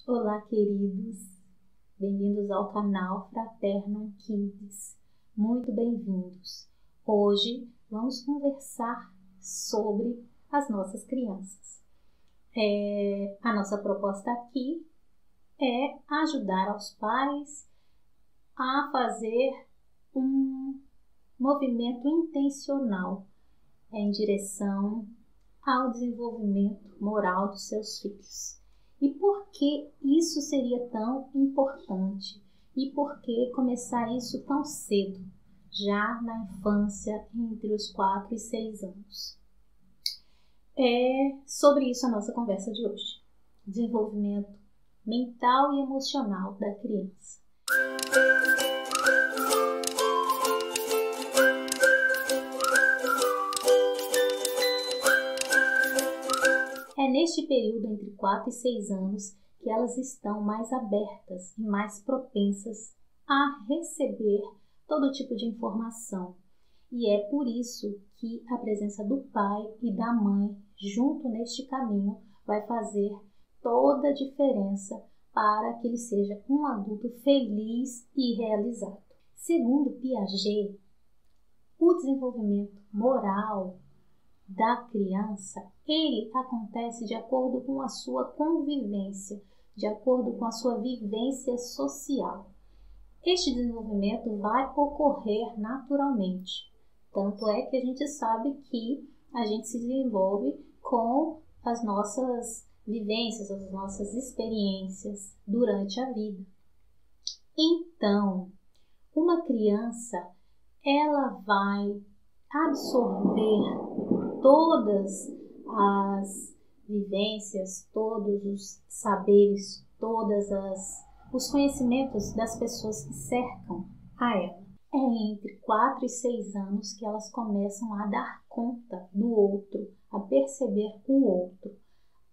Olá, queridos! Bem-vindos ao canal Fraternum Kids. Muito bem-vindos! Hoje vamos conversar sobre as nossas crianças. A nossa proposta aqui é ajudar aos pais a fazer um movimento intencional em direção ao desenvolvimento moral dos seus filhos. E por que isso seria tão importante? E por que começar isso tão cedo, já na infância, entre os 4 e 6 anos? É sobre isso a nossa conversa de hoje. Desenvolvimento mental e emocional da criança. É neste período entre 4 e 6 anos que elas estão mais abertas e mais propensas a receber todo tipo de informação. E é por isso que a presença do pai e da mãe junto neste caminho vai fazer toda a diferença para que ele seja um adulto feliz e realizado. Segundo Piaget, o desenvolvimento moral da criança, ele acontece de acordo com a sua convivência, de acordo com a sua vivência social. Este desenvolvimento vai ocorrer naturalmente. Tanto é que a gente sabe que a gente se desenvolve com as nossas vivências, as nossas experiências durante a vida. Então, uma criança, ela vai absorver todas as vivências, todos os saberes, os conhecimentos das pessoas que cercam a ela. É entre 4 e 6 anos que elas começam a dar conta do outro, a perceber o outro.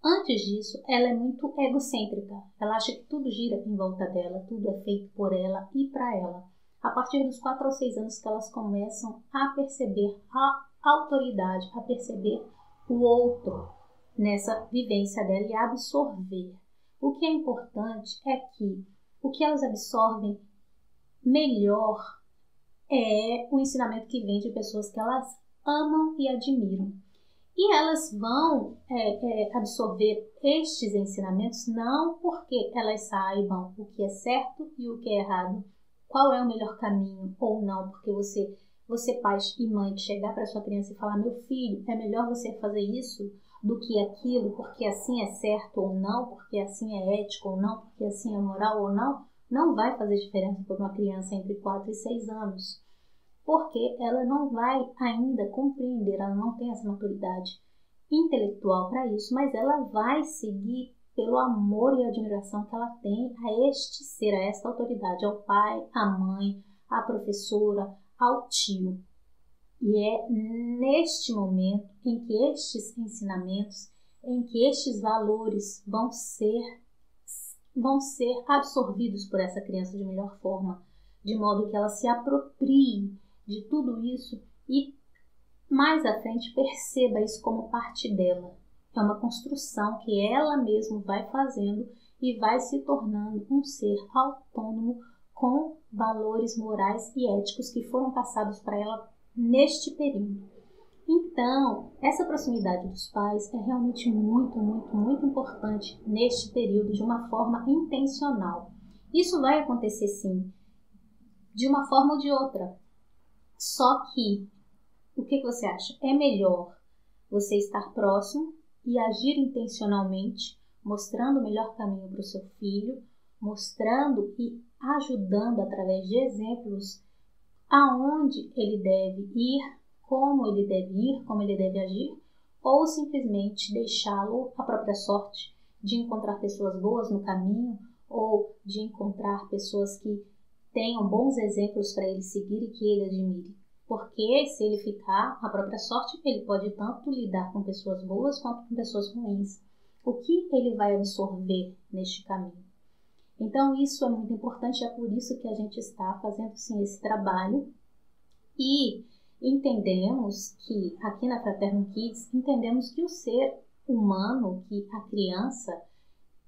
Antes disso, ela é muito egocêntrica. Ela acha que tudo gira em volta dela, tudo é feito por ela e para ela. A partir dos 4 ou 6 anos que elas começam a perceber a autoridade, a perceber o outro nessa vivência dela e a absorver. O que é importante é que o que elas absorvem melhor é o ensinamento que vem de pessoas que elas amam e admiram. E elas vão absorver estes ensinamentos não porque elas saibam o que é certo e o que é errado, qual é o melhor caminho ou não, porque você pai e mãe, chegar para sua criança e falar: meu filho, é melhor você fazer isso do que aquilo, porque assim é certo ou não, porque assim é ético ou não, porque assim é moral ou não, não vai fazer diferença para uma criança entre 4 e 6 anos, porque ela não vai ainda compreender, ela não tem essa maturidade intelectual para isso, mas ela vai seguir pelo amor e admiração que ela tem a este ser, a esta autoridade, ao pai, à mãe, à professora, ao tio. E é neste momento em que estes ensinamentos, em que estes valores vão ser absorvidos por essa criança de melhor forma, de modo que ela se aproprie de tudo isso e mais à frente perceba isso como parte dela. É uma construção que ela mesma vai fazendo e vai se tornando um ser autônomo com valores morais e éticos que foram passados para ela neste período. Então, essa proximidade dos pais é realmente muito, muito, muito importante neste período de uma forma intencional. Isso vai acontecer sim, de uma forma ou de outra. Só que, o que você acha? É melhor você estar próximo e agir intencionalmente, mostrando o melhor caminho para o seu filho, mostrando e ajudando através de exemplos aonde ele deve ir, como ele deve agir, ou simplesmente deixá-lo à própria sorte de encontrar pessoas boas no caminho ou de encontrar pessoas que tenham bons exemplos para ele seguir e que ele admire. Porque se ele ficar à própria sorte, ele pode tanto lidar com pessoas boas quanto com pessoas ruins. O que ele vai absorver neste caminho? Então, isso é muito importante, é por isso que a gente está fazendo sim esse trabalho e entendemos que, aqui na Fraternum Kids, entendemos que o ser humano, que a criança,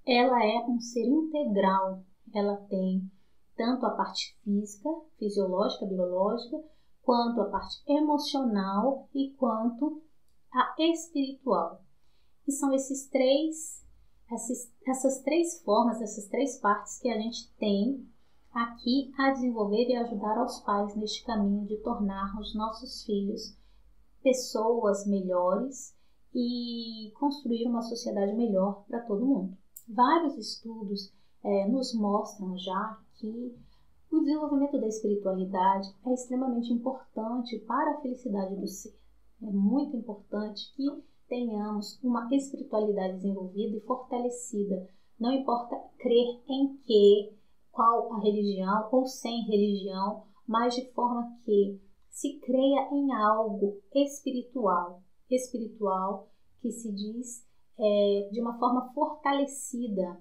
ela é um ser integral. Ela tem tanto a parte física, fisiológica, biológica, quanto a parte emocional e quanto a espiritual. E são essas três formas, essas três partes que a gente tem aqui a desenvolver e ajudar aos pais neste caminho de tornar os nossos filhos pessoas melhores e construir uma sociedade melhor para todo mundo. Vários estudos nos mostram já que o desenvolvimento da espiritualidade é extremamente importante para a felicidade do ser. É muito importante que tenhamos uma espiritualidade desenvolvida e fortalecida. Não importa crer em qual a religião ou sem religião, mas de forma que se creia em algo espiritual que se diz de uma forma fortalecida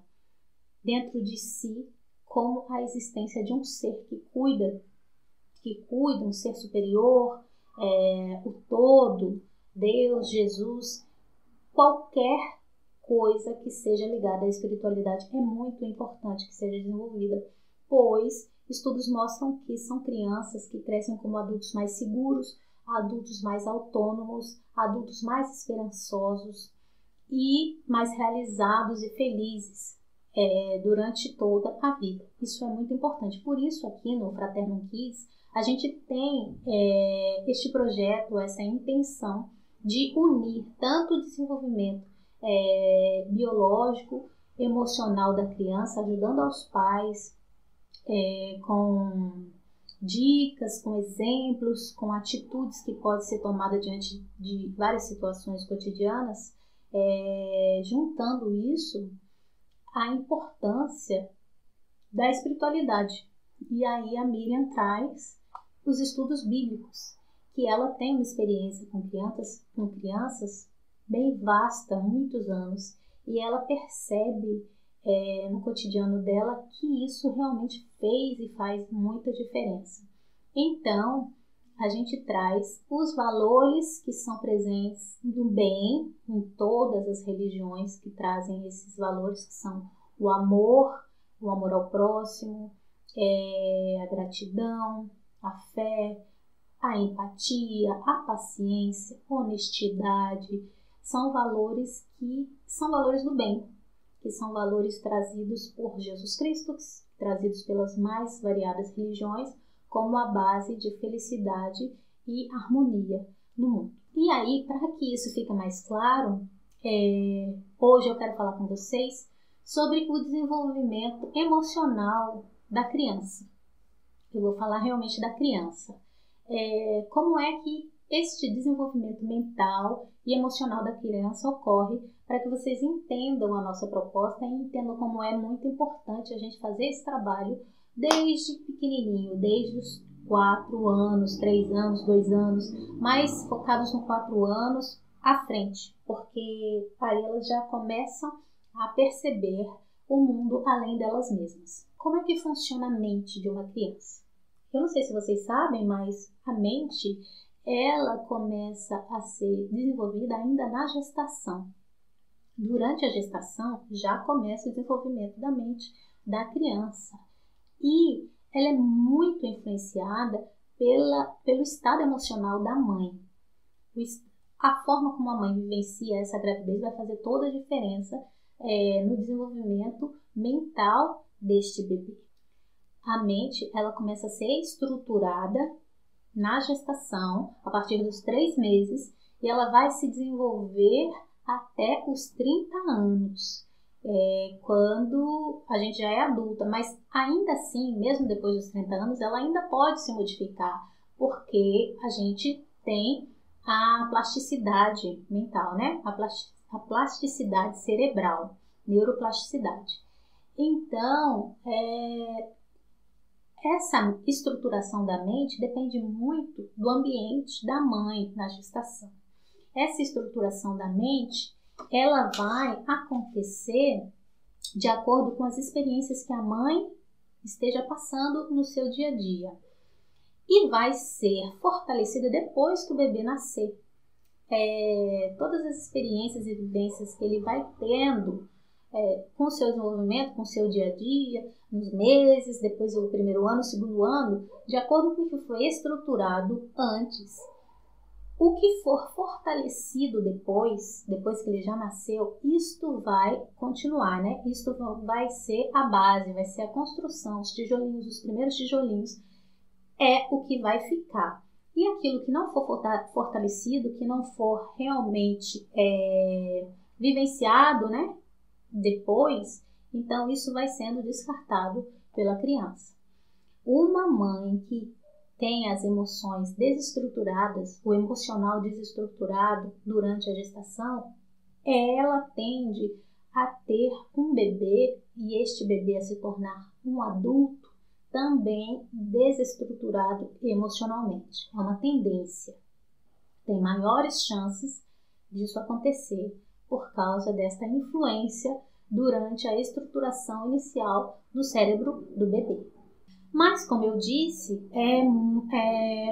dentro de si, como a existência de um ser que cuida, um ser superior, o todo, Deus, Jesus, qualquer coisa que seja ligada à espiritualidade é muito importante que seja desenvolvida, pois estudos mostram que são crianças que crescem como adultos mais seguros, adultos mais autônomos, adultos mais esperançosos e mais realizados e felizes durante toda a vida. Isso é muito importante. Por isso, aqui no Fraternum Kids, a gente tem este projeto, essa intenção de unir tanto o desenvolvimento biológico, emocional da criança, ajudando aos pais com dicas, com exemplos, com atitudes que podem ser tomadas diante de várias situações cotidianas, juntando isso à importância da espiritualidade. E aí a Miriam traz os estudos bíblicos, que ela tem uma experiência com crianças bem vasta, há muitos anos, e ela percebe no cotidiano dela que isso realmente fez e faz muita diferença. Então, a gente traz os valores que são presentes do bem em todas as religiões que trazem esses valores, que são o amor ao próximo, a gratidão, a fé, a empatia, a paciência, a honestidade. São valores do bem, que são valores trazidos por Jesus Cristo, trazidos pelas mais variadas religiões, como a base de felicidade e harmonia no mundo. E aí, para que isso fique mais claro, hoje eu quero falar com vocês sobre o desenvolvimento emocional da criança. Eu vou falar realmente da criança. Como é que este desenvolvimento mental e emocional da criança ocorre, para que vocês entendam a nossa proposta e entendam como é muito importante a gente fazer esse trabalho desde pequenininho, desde os 4 anos, 3 anos, 2 anos, mais focados no 4 anos à frente, porque aí elas já começam a perceber o mundo além delas mesmas. Como é que funciona a mente de uma criança? Eu não sei se vocês sabem, mas a mente, ela começa a ser desenvolvida ainda na gestação. Durante a gestação, já começa o desenvolvimento da mente da criança. E ela é muito influenciada pelo estado emocional da mãe. A forma como a mãe vivencia essa gravidez vai fazer toda a diferença no desenvolvimento mental deste bebê. A mente, ela começa a ser estruturada na gestação, a partir dos 3 meses, e ela vai se desenvolver até os 30 anos, quando a gente já é adulta, mas ainda assim, mesmo depois dos 30 anos, ela ainda pode se modificar, porque a gente tem a plasticidade mental, né? A plasticidade cerebral, neuroplasticidade. Então, essa estruturação da mente depende muito do ambiente da mãe na gestação. Essa estruturação da mente, ela vai acontecer de acordo com as experiências que a mãe esteja passando no seu dia a dia. E vai ser fortalecida depois que o bebê nascer. Todas as experiências e vivências que ele vai tendo com o seu desenvolvimento, com o seu dia a dia, nos meses, depois o primeiro ano, o segundo ano, de acordo com o que foi estruturado antes. O que for fortalecido depois que ele já nasceu, isto vai continuar, né? Isto vai ser a base, vai ser a construção, os tijolinhos, os primeiros tijolinhos, é o que vai ficar. E aquilo que não for fortalecido, que não for realmente vivenciado, né? Depois, então isso vai sendo descartado pela criança. Uma mãe que tem as emoções desestruturadas, o emocional desestruturado durante a gestação, ela tende a ter um bebê e este bebê a se tornar um adulto também desestruturado emocionalmente. É uma tendência. Tem maiores chances disso acontecer por causa desta influência durante a estruturação inicial do cérebro do bebê. Mas, como eu disse,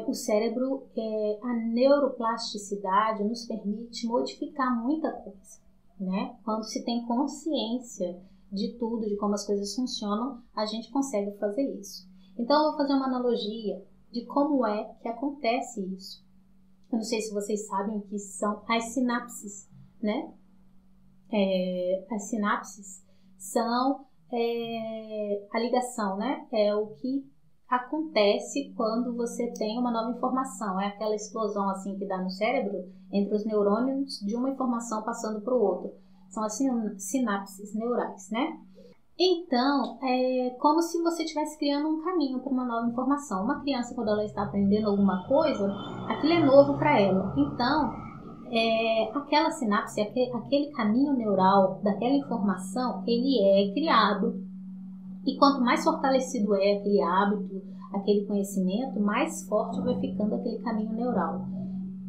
o cérebro, a neuroplasticidade nos permite modificar muita coisa, né? Quando se tem consciência de tudo, de como as coisas funcionam, a gente consegue fazer isso. Então, eu vou fazer uma analogia de como é que acontece isso. Eu não sei se vocês sabem o que são as sinapses, né? As sinapses são a ligação, né? É o que acontece quando você tem uma nova informação. É aquela explosão assim que dá no cérebro entre os neurônios de uma informação passando para o outro. São as sinapses neurais, né? Então, é como se você estivesse criando um caminho para uma nova informação. Uma criança, quando ela está aprendendo alguma coisa, aquilo é novo para ela. Então, aquela sinapse, aquele caminho neural daquela informação, ele é criado. E quanto mais fortalecido é aquele hábito, aquele conhecimento, mais forte vai ficando aquele caminho neural.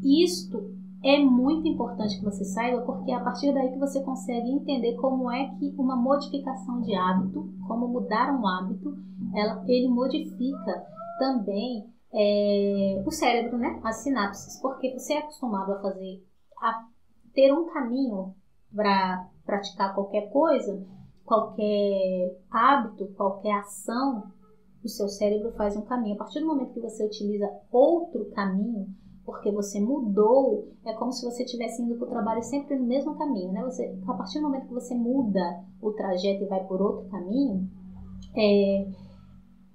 Isto é muito importante que você saiba, porque é a partir daí que você consegue entender como é que uma modificação de hábito, como mudar um hábito, ele modifica também o cérebro, né? As sinapses, porque você é acostumado a ter um caminho para praticar qualquer coisa, qualquer hábito, qualquer ação, o seu cérebro faz um caminho. A partir do momento que você utiliza outro caminho, porque você mudou, é como se você estivesse indo para o trabalho sempre no mesmo caminho, né? A partir do momento que você muda o trajeto e vai por outro caminho,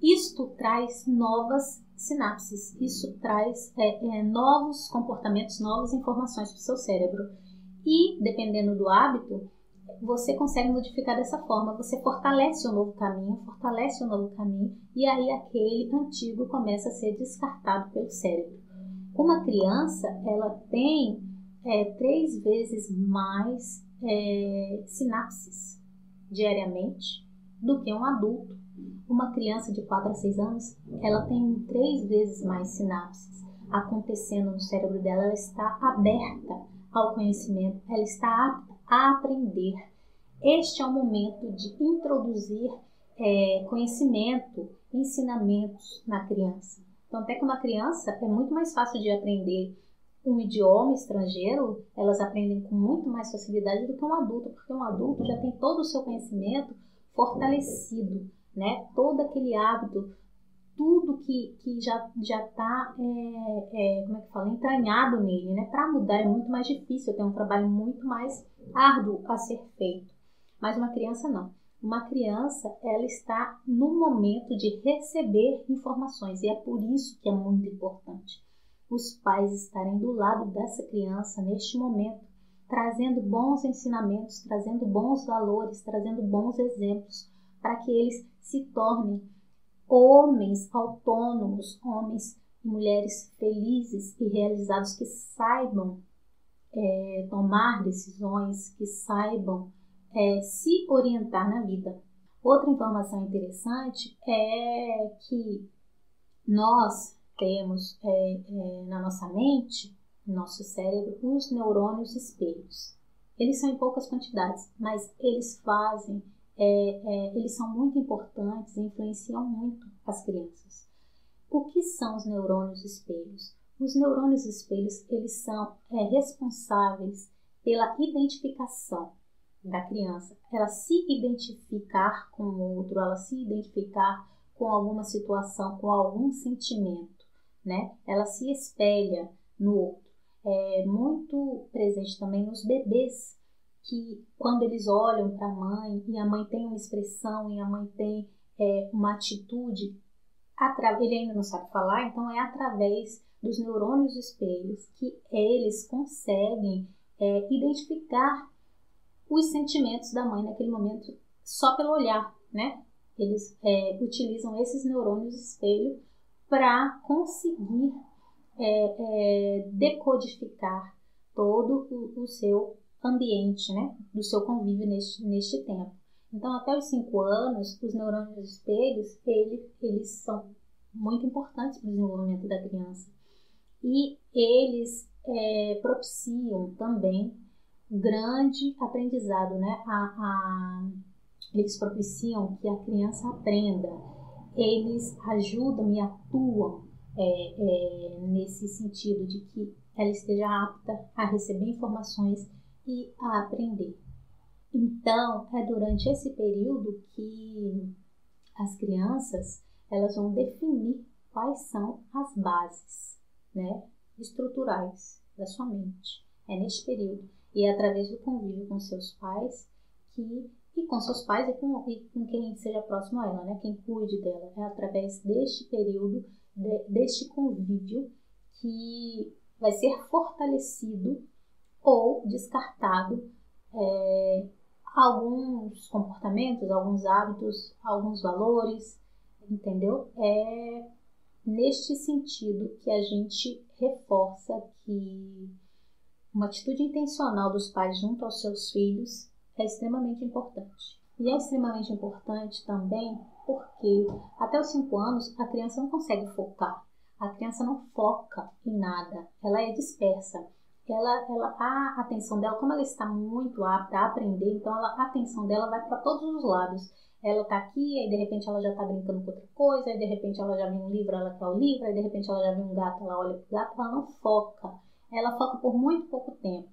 isto traz novas sinapses, isso traz novos comportamentos, novas informações para o seu cérebro. E, dependendo do hábito, você consegue modificar dessa forma, você fortalece o novo caminho, e aí aquele antigo começa a ser descartado pelo cérebro. Uma criança, ela tem 3 vezes mais sinapses diariamente do que um adulto. Uma criança de 4 a 6 anos, ela tem 3 vezes mais sinapses acontecendo no cérebro dela, ela está aberta ao conhecimento, ela está apta a aprender. Este é o momento de introduzir conhecimento, ensinamentos na criança. Então, até que uma criança é muito mais fácil de aprender um idioma estrangeiro, elas aprendem com muito mais facilidade do que um adulto, porque um adulto já tem todo o seu conhecimento fortalecido, né? Todo aquele hábito, tudo que já está entranhado nele, né? Para mudar é muito mais difícil, tem um trabalho muito mais árduo a ser feito. Mas uma criança não. Uma criança, ela está no momento de receber informações, e é por isso que é muito importante os pais estarem do lado dessa criança neste momento, trazendo bons ensinamentos, trazendo bons valores, trazendo bons exemplos, para que eles se tornem homens autônomos, homens e mulheres felizes e realizados, que saibam tomar decisões, que saibam se orientar na vida. Outra informação interessante é que nós temos na nossa mente, no nosso cérebro, os neurônios espelhos. Eles são em poucas quantidades, mas eles eles são muito importantes e influenciam muito as crianças. O que são os neurônios espelhos? Os neurônios espelhos, eles são responsáveis pela identificação. da criança, ela se identificar com o outro, ela se identificar com alguma situação, com algum sentimento, né? Ela se espelha no outro. É muito presente também nos bebês, que quando eles olham para a mãe e a mãe tem uma expressão e a mãe tem uma atitude, ele ainda não sabe falar, então é através dos neurônios espelhos que eles conseguem identificar os sentimentos da mãe naquele momento só pelo olhar, né? Eles utilizam esses neurônios espelho para conseguir decodificar todo o seu ambiente, né? Do seu convívio neste tempo. Então, até os 5 anos, os neurônios espelhos, eles são muito importantes para o desenvolvimento da criança. E eles propiciam também grande aprendizado, né? Eles propiciam que a criança aprenda, eles ajudam e atuam nesse sentido de que ela esteja apta a receber informações e a aprender. Então, é durante esse período que as crianças elas vão definir quais são as bases, né, estruturais da sua mente. É neste período. E é através do convívio com seus pais e com seus pais e com quem seja próximo a ela, né, quem cuide dela. É através deste período, deste convívio, que vai ser fortalecido ou descartado alguns comportamentos, alguns hábitos, alguns valores, entendeu? É neste sentido que a gente reforça que uma atitude intencional dos pais junto aos seus filhos é extremamente importante. E é extremamente importante também porque até os 5 anos a criança não consegue focar. A criança não foca em nada, ela é dispersa. A atenção dela, como ela está muito apta a aprender, então a atenção dela vai para todos os lados. Ela está aqui, aí de repente ela já está brincando com outra coisa, aí de repente ela já viu um livro, ela quer o livro, aí de repente ela já viu um gato, ela olha para o gato, ela não foca. Ela foca por muito pouco tempo.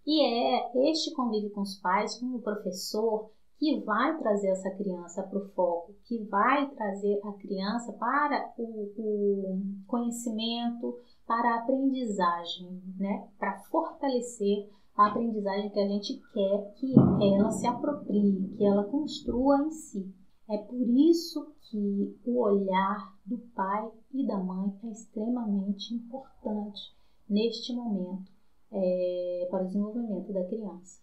E é este convívio com os pais, com o professor, que vai trazer essa criança para o foco, que vai trazer a criança para o conhecimento, para a aprendizagem, né? Para fortalecer a aprendizagem que a gente quer que ela se aproprie, que ela construa em si. É por isso que o olhar do pai e da mãe é extremamente importante neste momento para o desenvolvimento da criança.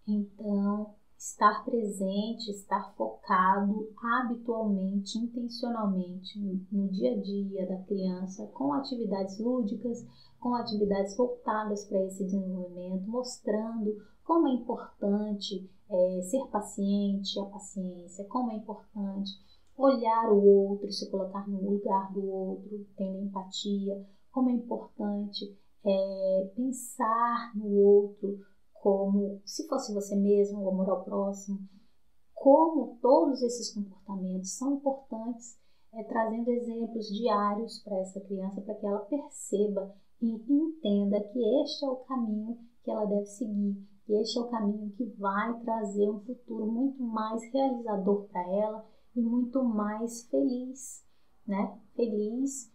Então, estar presente, estar focado habitualmente, intencionalmente no dia a dia da criança, com atividades lúdicas, com atividades voltadas para esse desenvolvimento, mostrando como é importante ser paciente, a paciência, como é importante olhar o outro, se colocar no lugar do outro, tendo empatia, como é importante pensar no outro como se fosse você mesmo, o amor ao próximo, como todos esses comportamentos são importantes, trazendo exemplos diários para essa criança, para que ela perceba e entenda que este é o caminho que ela deve seguir, que este é o caminho que vai trazer um futuro muito mais realizador para ela e muito mais feliz, né? Feliz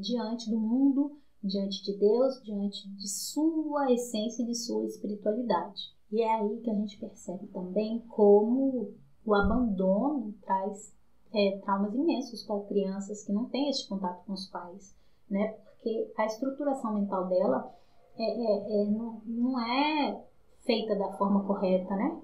diante do mundo, diante de Deus, diante de sua essência e de sua espiritualidade. E é aí que a gente percebe também como o abandono traz traumas imensos para crianças que não têm esse contato com os pais, né? Porque a estruturação mental dela não é feita da forma correta, né?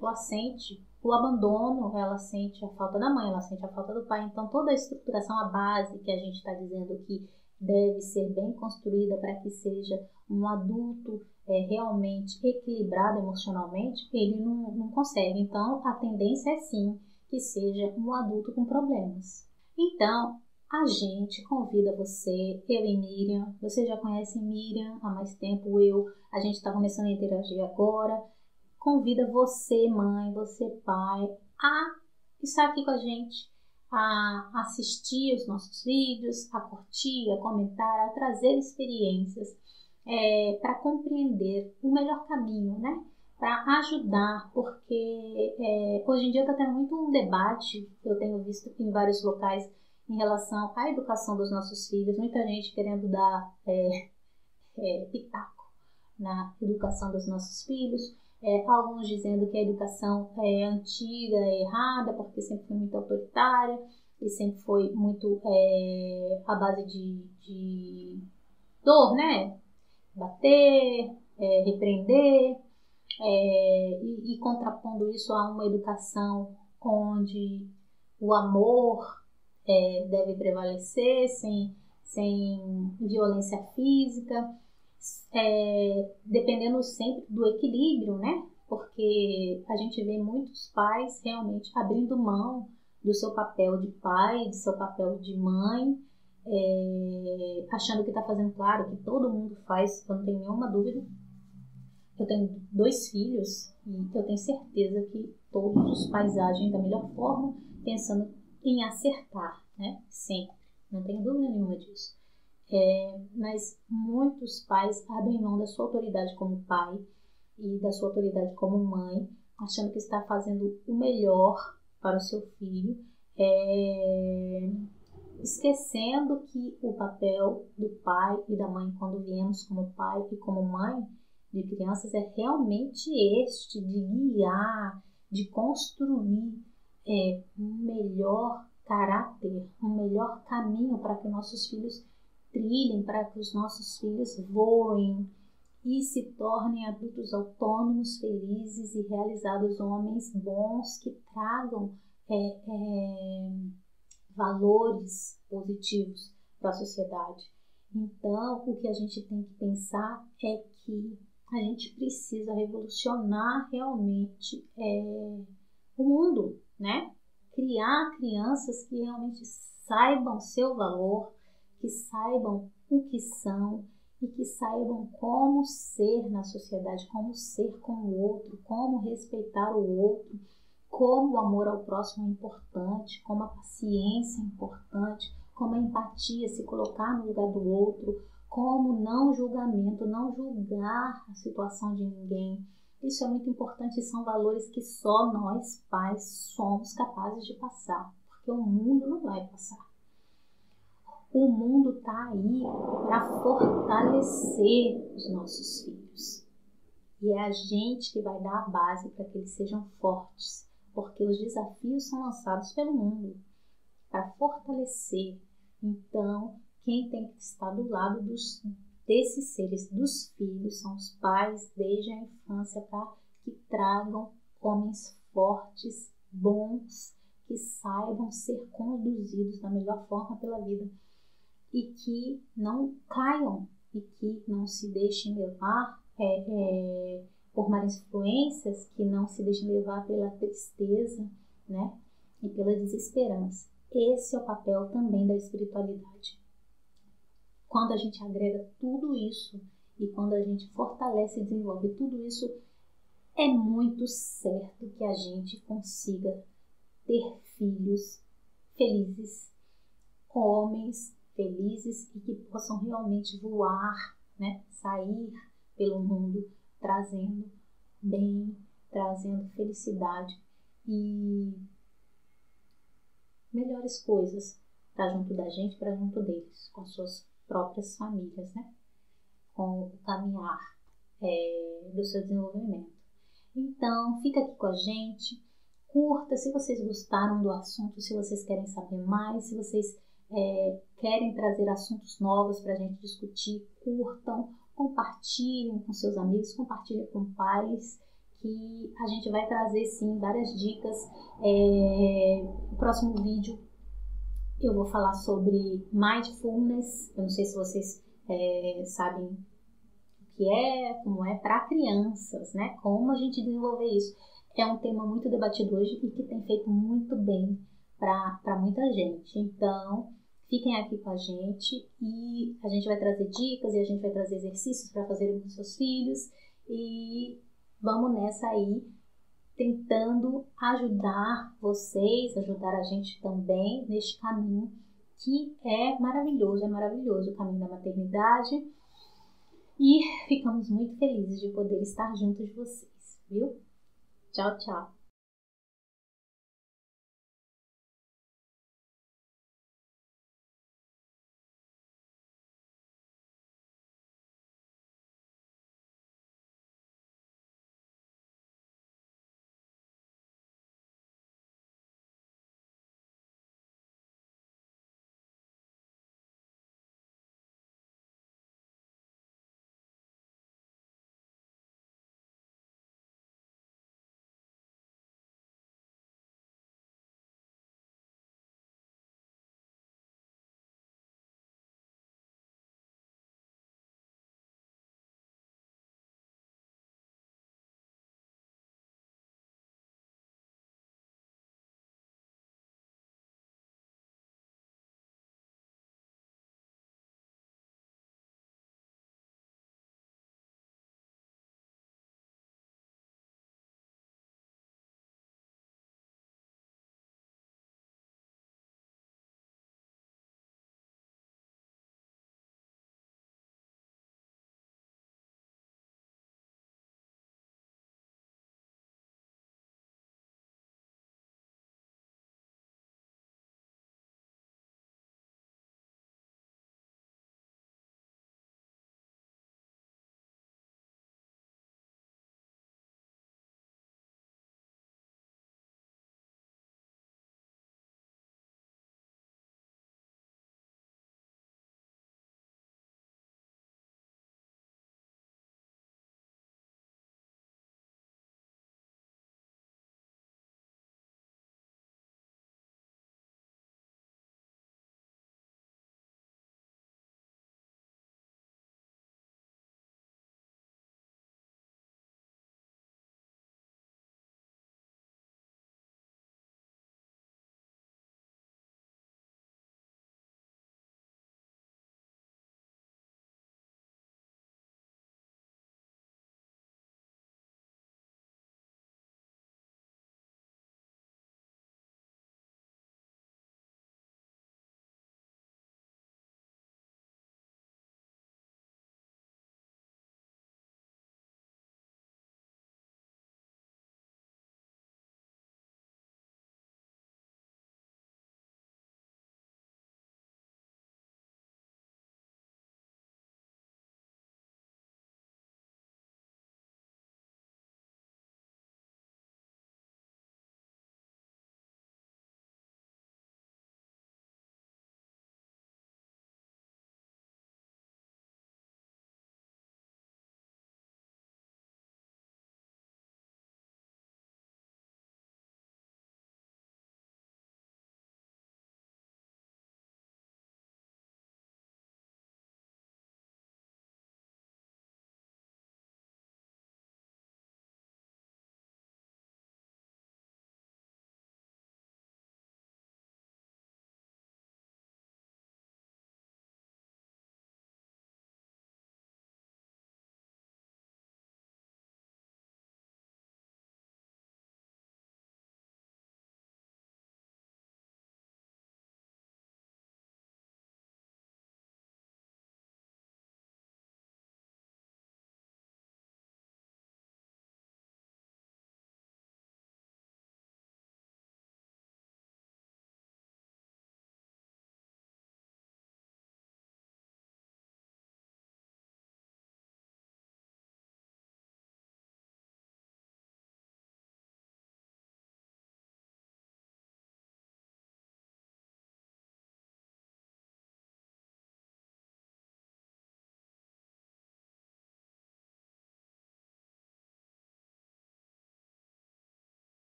Ela sente o abandono, ela sente a falta da mãe, ela sente a falta do pai. Então, toda a estruturação, a base que a gente está dizendo que deve ser bem construída para que seja um adulto realmente equilibrado emocionalmente, ele não consegue. Então, a tendência é sim que seja um adulto com problemas. Então, a gente convida você, eu e Miriam, você já conhece Miriam há mais tempo, a gente está começando a interagir agora, convida você, mãe, você, pai, a estar aqui com a gente, a assistir os nossos vídeos, a curtir, a comentar, a trazer experiências para compreender o melhor caminho, né? Para ajudar, porque hoje em dia está tendo muito um debate, eu tenho visto em vários locais, em relação à educação dos nossos filhos, muita gente querendo dar pitaco na educação dos nossos filhos, alguns dizendo que a educação antiga é errada, porque sempre foi muito autoritária e sempre foi muito à base de dor, né? Bater, repreender, e contrapondo isso a uma educação onde o amor deve prevalecer, sem violência física, dependendo sempre do equilíbrio, né? Porque a gente vê muitos pais realmente abrindo mão do seu papel de pai, do seu papel de mãe, achando que está fazendo, claro, que todo mundo faz, eu não tenho nenhuma dúvida. Eu tenho 2 filhos e eu tenho certeza que todos os pais agem da melhor forma, pensando em acertar, né? Sempre, não tenho dúvida nenhuma disso. Mas muitos pais abrem mão da sua autoridade como pai e da sua autoridade como mãe, achando que está fazendo o melhor para o seu filho, esquecendo que o papel do pai e da mãe, quando viemos como pai e como mãe de crianças, é realmente este, de guiar, de construir um melhor caráter, um melhor caminho para que nossos filhos trilhem, para que os nossos filhos voem e se tornem adultos autônomos, felizes e realizados, homens bons que tragam valores positivos para a sociedade. Então, o que a gente tem que pensar é que a gente precisa revolucionar realmente o mundo, né? Criar crianças que realmente saibam seu valor, que saibam o que são e que saibam como ser na sociedade, como ser com o outro, como respeitar o outro, como o amor ao próximo é importante, como a paciência é importante, como a empatia, se colocar no lugar do outro, como não julgamento, não julgar a situação de ninguém. Isso é muito importante e são valores que só nós, pais, somos capazes de passar, porque o mundo não vai passar. O mundo está aí para fortalecer os nossos filhos. E é a gente que vai dar a base para que eles sejam fortes, porque os desafios são lançados pelo mundo para fortalecer. Então, quem tem que estar do lado desses seres, dos filhos, são os pais desde a infância, para que tragam homens fortes, bons, que saibam ser conduzidos da melhor forma pela vida e que não caiam e que não se deixem levar por más influências, que não se deixem levar pela tristeza, né? E pela desesperança. Esse é o papel também da espiritualidade. Quando a gente agrega tudo isso e quando a gente fortalece e desenvolve tudo isso, é muito certo que a gente consiga ter filhos felizes, homens felizes e que possam realmente voar, né? Sair pelo mundo trazendo bem, trazendo felicidade e melhores coisas para junto da gente, para junto deles, com as suas próprias famílias, né? Com o caminhar do seu desenvolvimento. Então, fica aqui com a gente, curta se vocês gostaram do assunto, se vocês querem saber mais, se vocês querem trazer assuntos novos para a gente discutir, curtam, compartilhem com seus amigos, compartilhem com pais, que a gente vai trazer sim várias dicas. No próximo vídeo eu vou falar sobre mindfulness. Eu não sei se vocês sabem o que é, como é para crianças, né? Como a gente desenvolver isso. É um tema muito debatido hoje e que tem feito muito bem para muita gente. Então, fiquem aqui com a gente e a gente vai trazer dicas e a gente vai trazer exercícios para fazerem com seus filhos e vamos nessa aí, tentando ajudar vocês, ajudar a gente também neste caminho que é maravilhoso o caminho da maternidade. E ficamos muito felizes de poder estar junto de vocês, viu? Tchau, tchau!